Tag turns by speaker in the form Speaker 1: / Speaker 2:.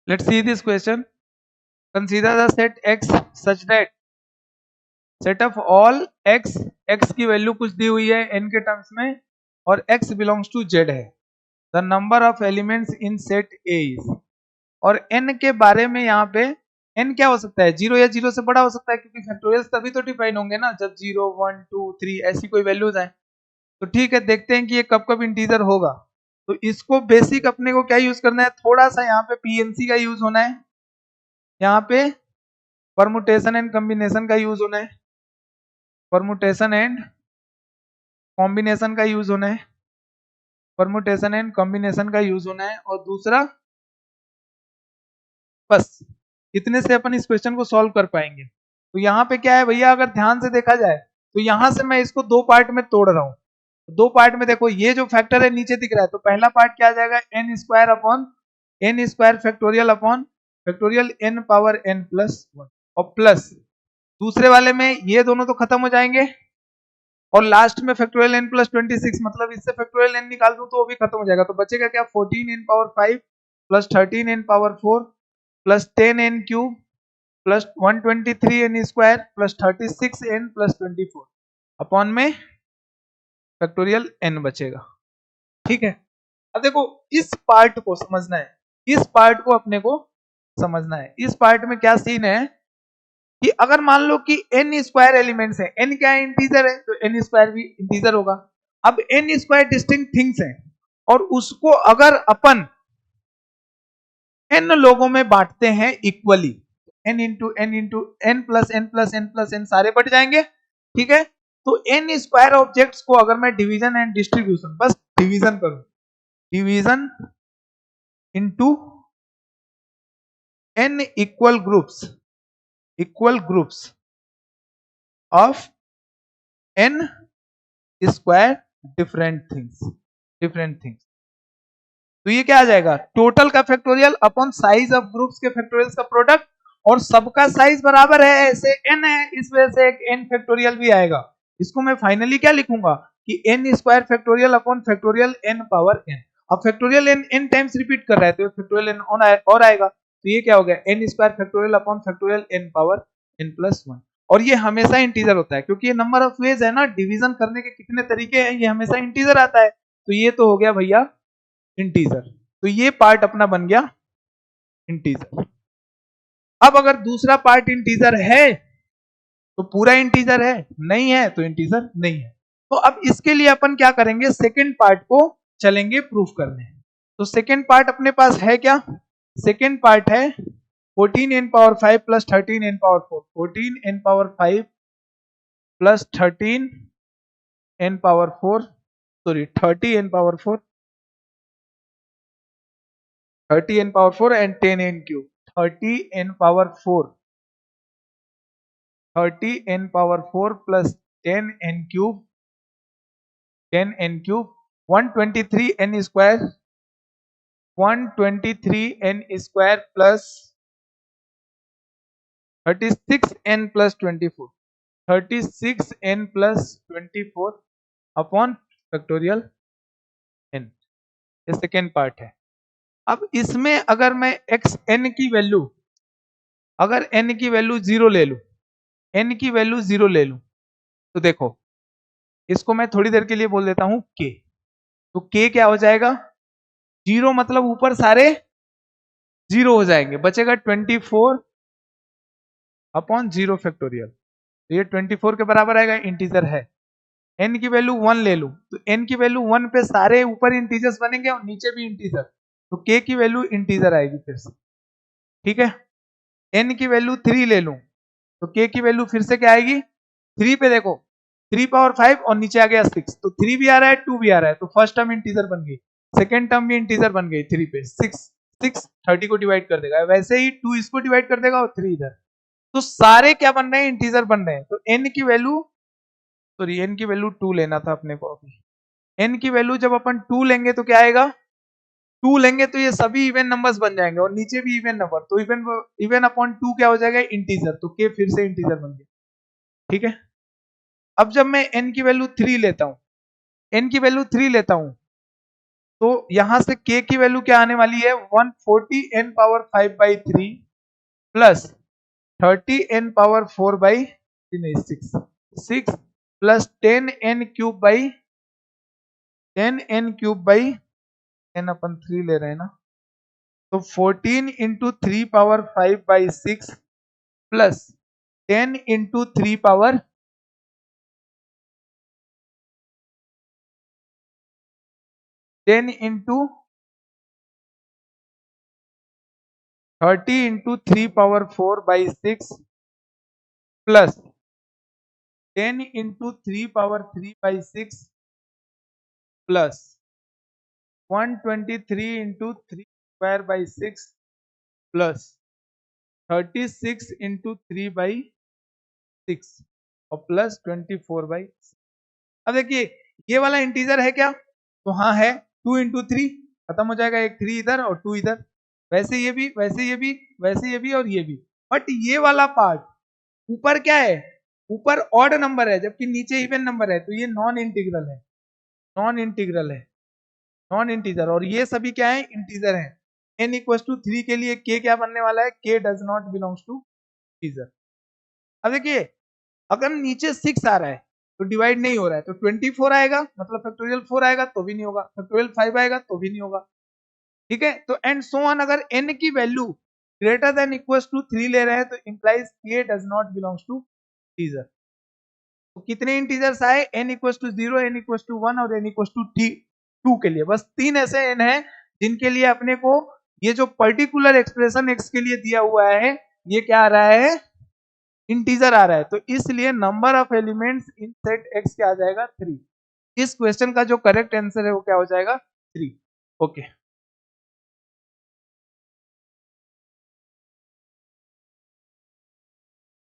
Speaker 1: Let's see this question. Consider the set x such that set of all x, x की value कुछ दी हुई है n के terms में और x belongs to z है. The number of elements in set A is, और n के बारे में यहाँ पे n क्या हो सकता है, 0 या 0 से बड़ा हो सकता है, क्योंकि फैक्टोरियल्स तभी तो डिफाइन होंगे ना जब 0 1 2 3 ऐसी कोई वैल्यूज आए. तो ठीक है, देखते हैं कि ये कब कब इंटीजर होगा. तो इसको बेसिक अपने को क्या यूज करना है, थोड़ा सा यहाँ पे पीएनसी का यूज होना है, यहाँ पे परमुटेशन एंड कॉम्बिनेशन का यूज होना है, परमुटेशन एंड कॉम्बिनेशन का यूज होना है, परमुटेशन एंड कॉम्बिनेशन का यूज होना है, और दूसरा बस इतने से अपन इस क्वेश्चन को सॉल्व कर पाएंगे. तो यहाँ पे क्या है भैया, अगर ध्यान से देखा जाए तो यहाँ से मैं इसको दो पार्ट में तोड़ रहा हूँ. दो पार्ट में देखो, ये जो फैक्टर है नीचे दिख रहा है, तो पहला पार्ट क्या आ जाएगा, n square upon n square factorial upon factorial n power n plus one, और प्लस दूसरे वाले में ये दोनों तो खत्म हो जाएंगे, और लास्ट में फैक्टोरियल एन प्लस 26, मतलब इससे फैक्टोरियल एन निकाल दूं तो वो भी खत्म हो जाएगा. तो बचेगा क्या, 14 n power 5 plus 13 n power 4 plus 10 n cube plus 123 n square plus 36 n plus 24 upon में फैक्टोरियल एन बचेगा. ठीक है, अब देखो इस पार्ट को समझना है, इस पार्ट को अपने को समझना है. इस पार्ट में क्या सीन है कि अगर मान लो कि एन स्क्वायर एलिमेंट्स है, एन क्या है, इंटीजर है, तो एन स्क्वायर भी इंटीजर होगा. अब एन स्क्वायर डिस्टिंक्ट थिंग्स है, और उसको अगर अपन एन लोगों में बांटते हैं equally, n into n plus n plus n plus n सारे बढ़ जाएंगे. ठीक है, तो एन स्क्वायर ऑब्जेक्ट्स को अगर मैं डिवीजन एंड डिस्ट्रीब्यूशन, बस डिवीजन करूं, division into n equal groups of n square different things. तो ये क्या आ जाएगा, टोटल का factorial upon size of groups के फैक्टोरियल्स का प्रोडक्ट, और सबका साइज बराबर है, ऐसे n है, इस वजह से एक n फैक्टोरियल भी आएगा. इसको मैं फाइनली क्या लिखूंगा कि n square factorial upon factorial n power n. अब फैक्टोरियल n टाइम्स रिपीट कर रहा है तो फैक्टोरियल n और आएगा. तो ये क्या हो गया, n square factorial upon factorial n power n plus one. और ये हमेशा इंटीजर होता है, क्योंकि ये नंबर ऑफ वेज है ना, डिवीजन करने के कितने तरीके हैं, ये हमेशा इंटीजर आता है. तो ये तो हो गया भैया इंटीजर. तो ये पार्ट अपना बन गया इंटीजर. अब अगर दूसरा पार्ट इंटीजर है तो पूरा इंटीजर है, नहीं है तो इंटीजर नहीं है. तो अब इसके लिए अपन क्या करेंगे, सेकंड पार्ट को चलेंगे प्रूफ करने. तो सेकंड पार्ट अपने पास है क्या, सेकंड पार्ट है 14 n power 5 plus 13 n power 4, 14 n power 5 plus 13 n power 4, sorry 30 n power 4, 30 n power 4 and 10 n cube, 30 n power 4, 30 n power 4 plus 10 n cube, 10 n cube, 123 n square, 123 n square plus 36 n plus 24, 36 n plus 24 upon factorial n. ये second part है. अब इसमें अगर मैं x n की value, अगर n की value 0 ले लूं, n की वैल्यू 0 ले लूं, तो देखो इसको मैं थोड़ी देर के लिए बोल देता हूं k. तो k क्या हो जाएगा, 0 मतलब ऊपर सारे 0 हो जाएंगे, बचेगा 24 अपॉन 0 फैक्टोरियल. तो ये 24 के बराबर आएगा, इंटीजर है. n की वैल्यू 1 ले लूं, तो n की वैल्यू 1 पे सारे ऊपर इंटीजर्स बनेंगे और नीचे भी इंटीजर, तो k की वैल्यू इंटीजर आएगी फिर से. ठीक है, n की वैल्यू 3 ले लूं, तो k की वैल्यू फिर से क्या आएगी, 3 पे देखो 3 पावर 5 और नीचे आ गया 6, तो 3 भी आ रहा है 2 भी आ रहा है, तो फर्स्ट टर्म इंटीजर बन गई, सेकेंड टर्म भी इंटीजर बन गई. 3 पे 6 30 को डिवाइड कर देगा, वैसे ही 2 इसको डिवाइड कर देगा और 3 इधर. तो सारे क्या बन रहे हैं, इंटीजर बन रहे हैं. तो n की वैल्यू, सॉरी n की वैल्यू 2 लेना था अपने को. अभी n की वैल्यू जब अपन 2 लेंगे तो क्या आएगा, 2 लेंगे तो ये सभी इवन नंबर्स बन जाएंगे और नीचे भी इवन नंबर, तो इवन अपॉन 2 क्या हो जाएगा, इंटीजर. तो k फिर से इंटीजर बन गया. ठीक है, अब जब मैं n की वैल्यू 3 लेता हूं, n की वैल्यू 3 लेता हूं, तो यहां से k की वैल्यू क्या आने वाली है 140 n power 5/3 plus 30 n power 6 plus 10 n cube by 10 अपन 3 ले रहे हैं ना, तो 14 into 3 power 5/6 plus 10 into 3 power 10 into 30 into 3 power 4/6 plus 10 into 3 power 3/6 plus 123 into 3 square by 6 plus 36 into 3/6 और प्लस 24/6। अब देखिए ये वाला इंटीजर है क्या, तो हाँ है, 2 इंटू 3 खत्म हो जाएगा, एक 3 इधर और 2 इधर, वैसे ये भी वैसे ये भी वैसे ये भी और ये भी। बट ये वाला पार्ट ऊपर क्या है, ऊपर ऑड नंबर है जबकि नीचे इवन नंबर है, तो ये नॉन इंटीग्रल है, नॉन इंटीग्रल है, नॉन इंटीजर। और ये सभी क्या है, इंटीजर है। n इक्वल टू 3 के लिए k क्या बनने वाला है, k does not belongs to integer. अब देखिए अगर नीचे 6 आ रहा है तो डिवाइड नहीं हो रहा है, तो 24 आएगा, मतलब फैक्टोरियल 4 आएगा तो भी नहीं होगा, फैक्टोरियल 5 आएगा तो भी नहीं होगा, ठीक है। तो एंड सो ऑन, अगर n की value greater than equals to 3 ले रहे हैं तो implies k does not belongs to integer. तो कितने इंटीजर्स आए, n equals to 0, n equals to 1 और n इक्वल्स टू 2 के लिए। बस 3 ऐसे n है जिनके लिए अपने को ये जो पर्टिकुलर एक्सप्रेशन x के लिए दिया हुआ है ये क्या आ रहा है, इंटीजर आ रहा है। तो इसलिए number of elements in set x क्या आ जाएगा, 3। इस क्वेश्चन का जो करेक्ट आंसर है वो क्या हो जाएगा, 3। ओके।